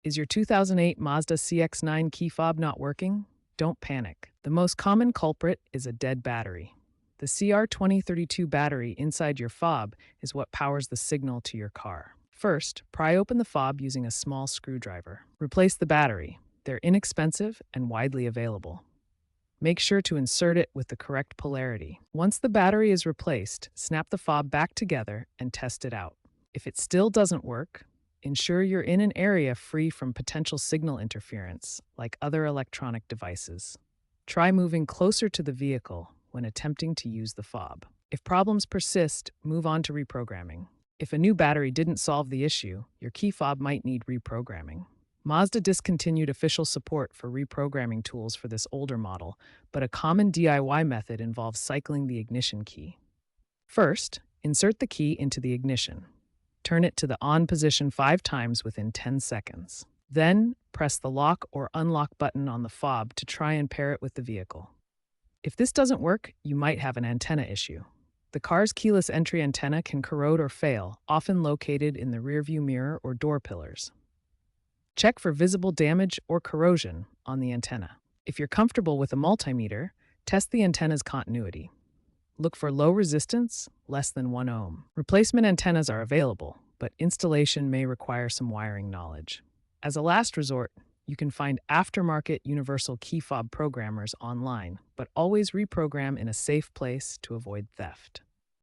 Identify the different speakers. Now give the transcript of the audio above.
Speaker 1: Is your 2008 Mazda CX-9 key fob not working? Don't panic. The most common culprit is a dead battery. The CR2032 battery inside your fob is what powers the signal to your car. First, pry open the fob using a small screwdriver. Replace the battery. They're inexpensive and widely available. Make sure to insert it with the correct polarity. Once the battery is replaced, snap the fob back together and test it out. If it still doesn't work, ensure you're in an area free from potential signal interference, like other electronic devices. Try moving closer to the vehicle when attempting to use the fob. If problems persist, move on to reprogramming. If a new battery didn't solve the issue, your key fob might need reprogramming. Mazda discontinued official support for reprogramming tools for this older model, but a common DIY method involves cycling the ignition key. First, insert the key into the ignition. Turn it to the on position 5 times within 10 seconds. Then, press the lock or unlock button on the fob to try and pair it with the vehicle. If this doesn't work, you might have an antenna issue. The car's keyless entry antenna can corrode or fail, often located in the rearview mirror or door pillars. Check for visible damage or corrosion on the antenna. If you're comfortable with a multimeter, test the antenna's continuity. Look for low resistance, less than 1 ohm. Replacement antennas are available, but installation may require some wiring knowledge. As a last resort, you can find aftermarket universal key fob programmers online, but always reprogram in a safe place to avoid theft.